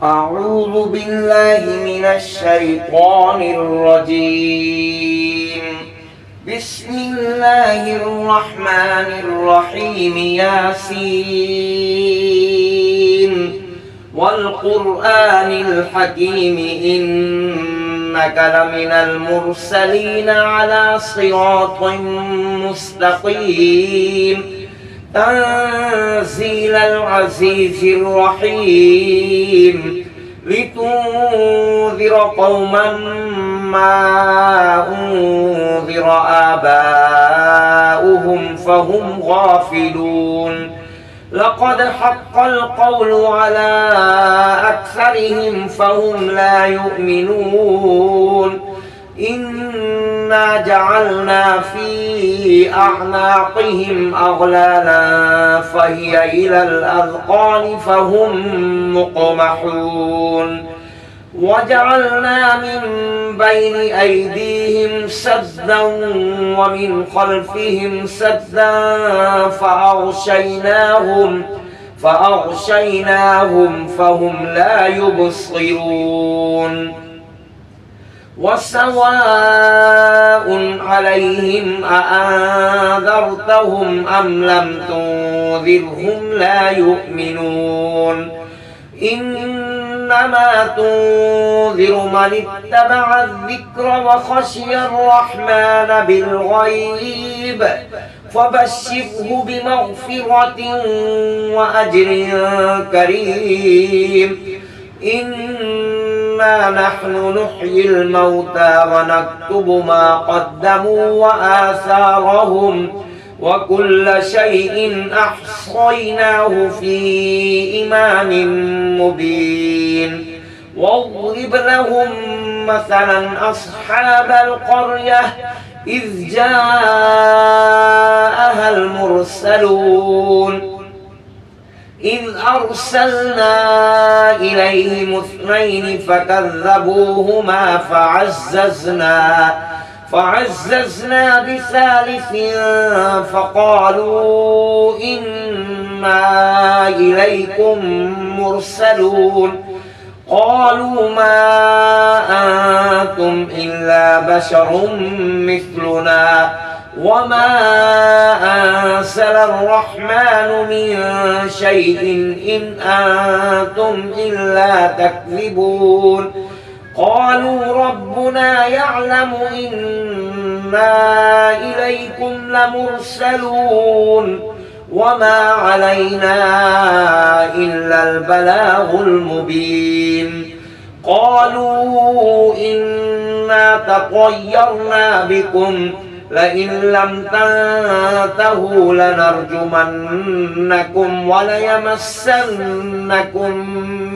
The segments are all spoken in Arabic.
أعوذ بالله من الشيطان الرجيم. بسم الله الرحمن الرحيم. ياسين والقرآن الحكيم إنك لمن المرسلين على صراط مستقيم تنزيل العزيز الرحيم لتنذر قوما ما أنذر آباؤهم فهم غافلون. لقد حق القول على أكثرهم فهم لا يؤمنون. إنا جعلنا في أعناقهم أغلالا فهي إلى الأذقان فهم مقمحون. وجعلنا من بين أيديهم سدا ومن خلفهم سدا فأغشيناهم فهم لا يبصرون. وسواء عليهم أأنذرتهم أم لم تنذرهم لا يؤمنون. إنما تنذر من اتبع الذكر وخشي الرحمن بالغيب فبشره بمغفرة وأجر كريم. إنا نحن نحيي الموتى ونكتب ما قدموا وآثارهم وكل شيء أحصيناه في إمام مبين. واضرب لهم مثلا أصحاب القرية إذ جاءها المرسلون إذ أرسلنا إليهم اثنين فكذبوهما فعززنا بثالث فقالوا إنا إليكم مرسلون. قالوا ما أنتم إلا بشر مثلنا وما أنزل الرحمن من شيء إن أنتم إلا تكذبون. قالوا ربنا يعلم إنا إليكم لمرسلون وما علينا إلا البلاغ المبين. قالوا إنا تطيرنا بكم لئن لم تنتهوا لنرجمنكم وليمسنكم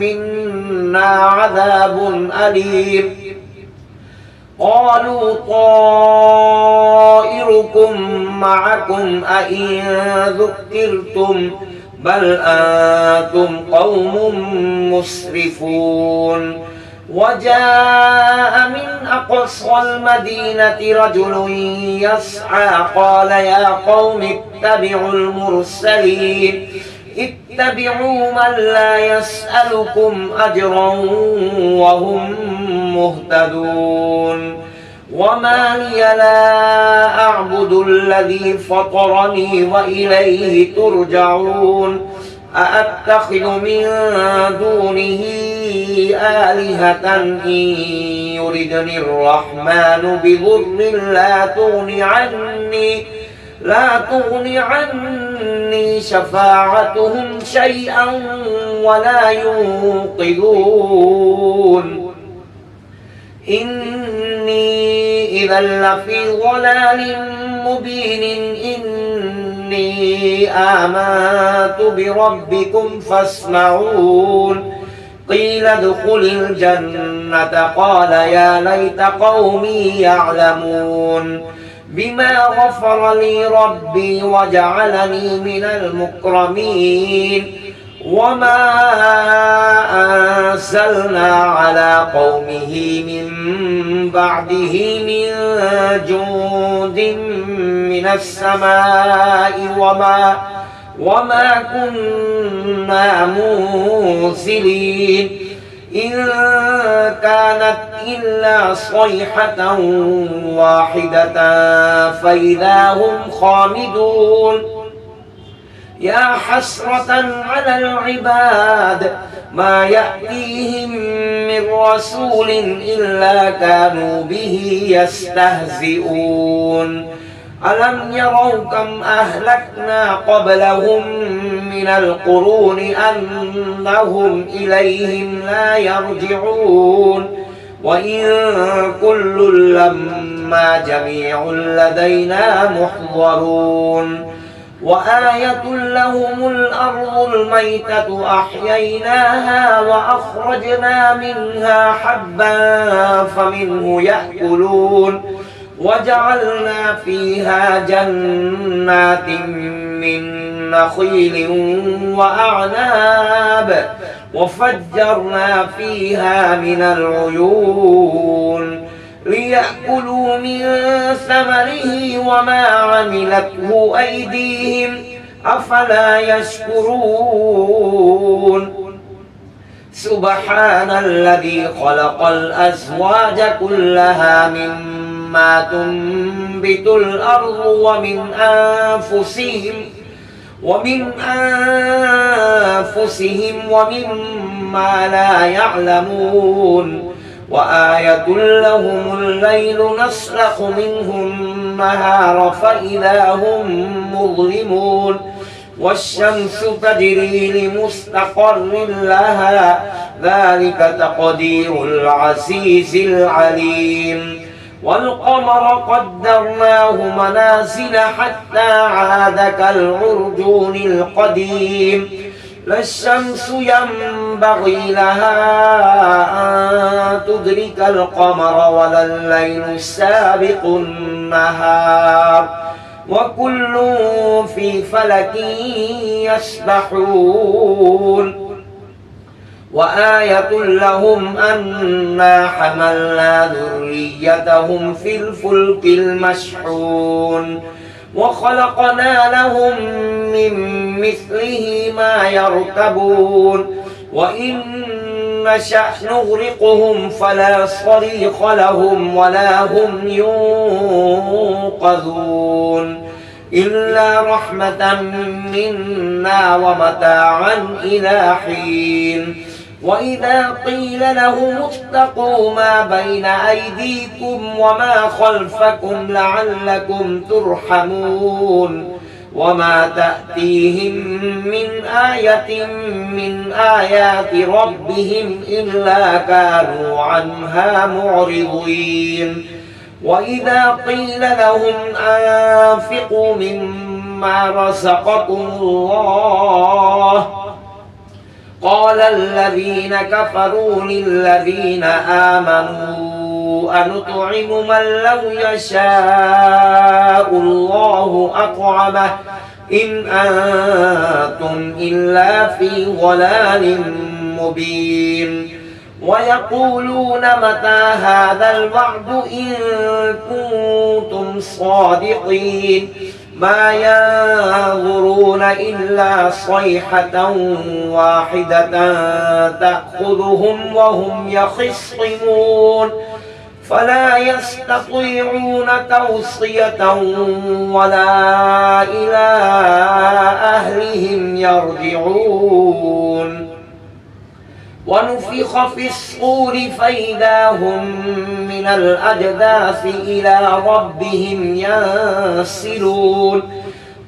منا عذاب أليم. قالوا طائركم معكم أئن ذكرتم بل أنتم قوم مسرفون. وجاء من أقصى المدينة رجل يسعى قال يا قوم اتبعوا المرسلين اتبعوا من لا يسألكم أجرا وهم مهتدون. وما لي لا أعبد الذي فطرني وإليه ترجعون. أأتخذ من دونه آلهة إن يردني الرحمن بضر لا تغني عني شفاعتهم شيئا ولا ينقذون. إني إذا لفي ضلال مبين. إني آمنت بربكم فاسمعون. قيل ادخل الجنة قال يا ليت قومي يعلمون بما غفر لي ربي وجعلني من المكرمين. وما أنزلنا على قومه من بعده من جند من السماء وما كنا منزلين إن كانت إلا صيحة واحدة فإذا هم خامدون يا حسرة على العباد ما يأتيهم من رسول إلا كانوا به يستهزئون ألم يروا كم أهلكنا قبلهم من القرون أنهم إليهم لا يرجعون وإن كل لما جميع لدينا محضرون وآية لهم الأرض الميتة أحييناها وأخرجنا منها حبا فمنه يأكلون وجعلنا فيها جنات من نخيل وأعناب وفجرنا فيها من العيون ليأكلوا من ثمره وما عملته أيديهم أفلا يشكرون سبحان الذي خلق الأزواج كلها مما تنبت الأرض ومن أنفسهم ومما لا يعلمون وآية لهم الليل نسلخ منه النهار فإذا هم مظلمون والشمس تجري لمستقر لها ذلك تقدير العزيز العليم والقمر قدرناه منازل حتى عاد كالعرجون القديم لا الشمس ينبغي لها أن تدرك القمر ولا الليل سابق النهار وكل في فلك يسبحون وآية لهم أنا حملنا ذريتهم في الفلك المشحون وخلقنا لهم من مثله ما يركبون وإن نشأ نغرقهم فلا صريخ لهم ولا هم ينقذون إلا رحمة منا ومتاعا إلى حين وإذا قيل لهم اتقوا ما بين أيديكم وما خلفكم لعلكم ترحمون وما تأتيهم من آية من آيات ربهم إلا كانوا عنها معرضين وإذا قيل لهم أنفقوا مما رزقكم الله قال الذين كفروا للذين آمنوا أنطعم من لو يشاء الله أطعمه إن أنتم إلا في ضلال مبين ويقولون متى هذا الوعد إن كنتم صادقين ما ينظرون إلا صيحة واحدة تأخذهم وهم يخصمون فلا يستطيعون توصية ولا إلى أهلهم يرجعون ونفخ في الصور فإذا هم من الأجداث إلى ربهم ينسلون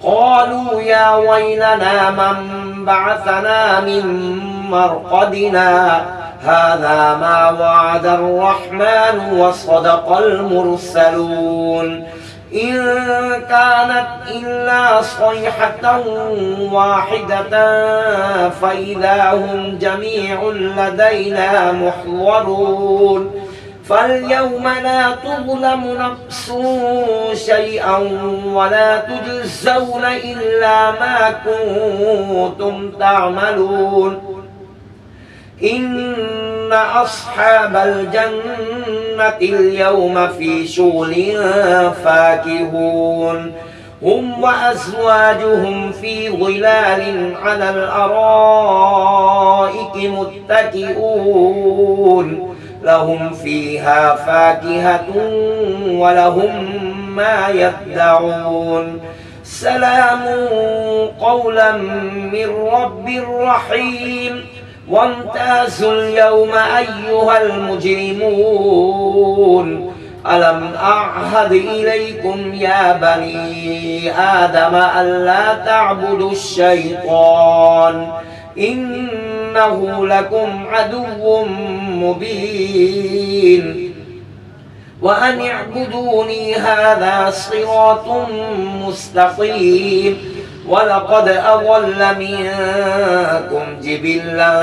قالوا يا ويلنا من بعثنا من مرقدنا هذا ما وعد الرحمن وصدق المرسلون إن كانت إلا صيحة واحدة فإذا هم جميع لدينا محضرون فاليوم لا تظلم نفس شيئا ولا تجزون إلا ما كنتم تعملون إن أصحاب الجنة اليوم في شغل فاكهون هم وأزواجهم في ظلال على الأرائك متكئون يشتهون لهم فيها فاكهة ولهم ما يدعون سلام قولا من رب رحيم وامتازوا اليوم أيها المجرمون ألم أعهد إليكم يا بني آدم ألا تعبدوا الشيطان إنه لكم عدو مبين وأن اعبدوني هذا صراط مستقيم ولقد أضل منكم جبلا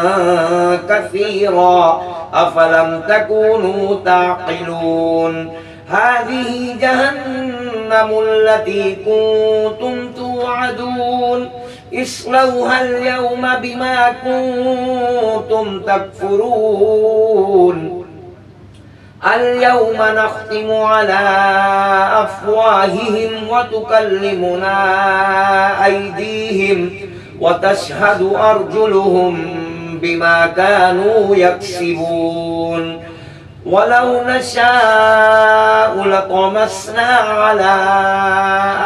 كثيرا أفلم تكونوا تعقلون هذه جهنم التي كنتم توعدون اصلوها اليوم بما كنتم تكفرون اليوم نختم على أفواههم وتكلمنا أيديهم وتشهد أرجلهم بما كانوا يكسبون ولو نشاء لطمسنا على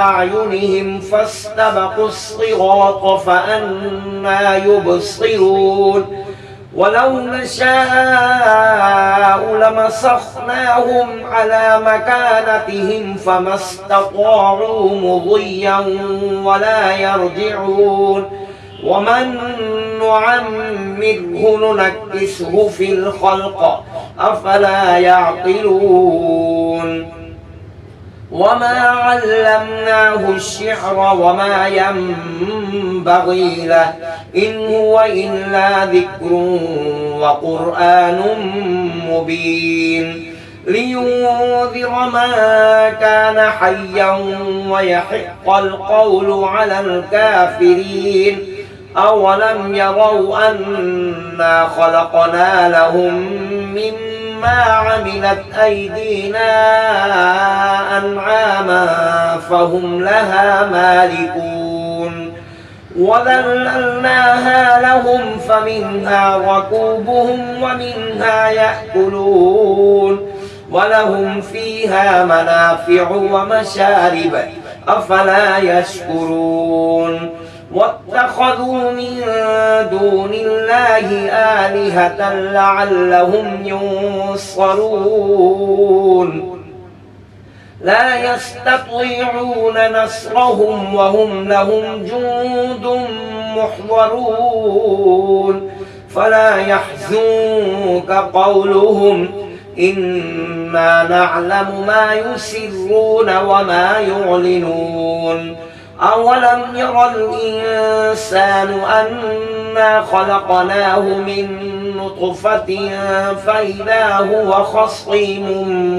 أعينهم فاستبقوا الصراط فأنى يبصرون ولو نشاء لمسخناهم على مكانتهم فما استطاعوا مضيا ولا يرجعون ومن نعمره ننكسه في الخلق أفلا يعقلون وما علمناه الشعر وما ينبغي له إن هو إلا ذكر وقرآن مبين لينذر من كان حيا ويحق القول على الكافرين أولم يروا أنا خلقنا لهم مما عملت أيدينا أنعاما فهم لها مالكون وذللناها لهم فمنها ركوبهم ومنها يأكلون ولهم فيها منافع ومشارب أفلا يشكرون واتخذوا من دون الله آلهة لعلهم ينصرون لا يستطيعون نصرهم وهم لهم جند محضرون فلا يحزنك قولهم إنا نعلم ما يسرون وما يعلنون أولم ير الإنسان أنا خلقناه من نطفة فإذا هو خصيم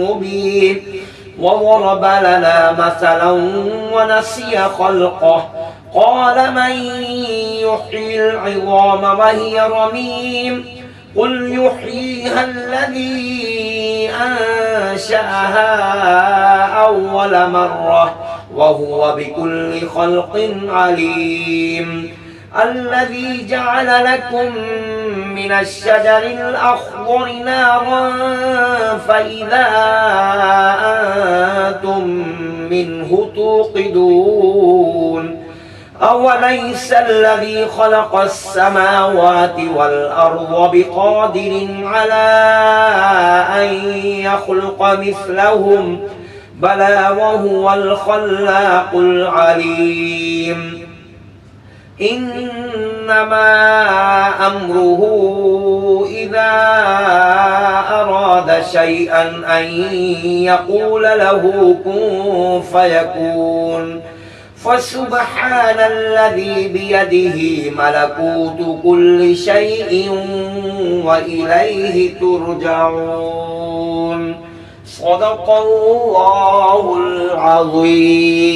مبين وضرب لنا مثلا ونسي خلقه قال من يحيي العظام وهي رميم قل يحييها الذي أنشأها أول مرة وهو بكل خلق عليم الذي جعل لكم من الشجر الأخضر نارا فإذا أنتم منه توقدون أوليس الذي خلق السماوات والأرض بقادر على أن يخلق مثلهم بلى وهو الخلاق العليم إنما أمره إذا أراد شيئا أن يقول له كن فيكون فسبحان الذي بيده ملكوت كل شيء وإليه ترجعون صدق الله العظيم.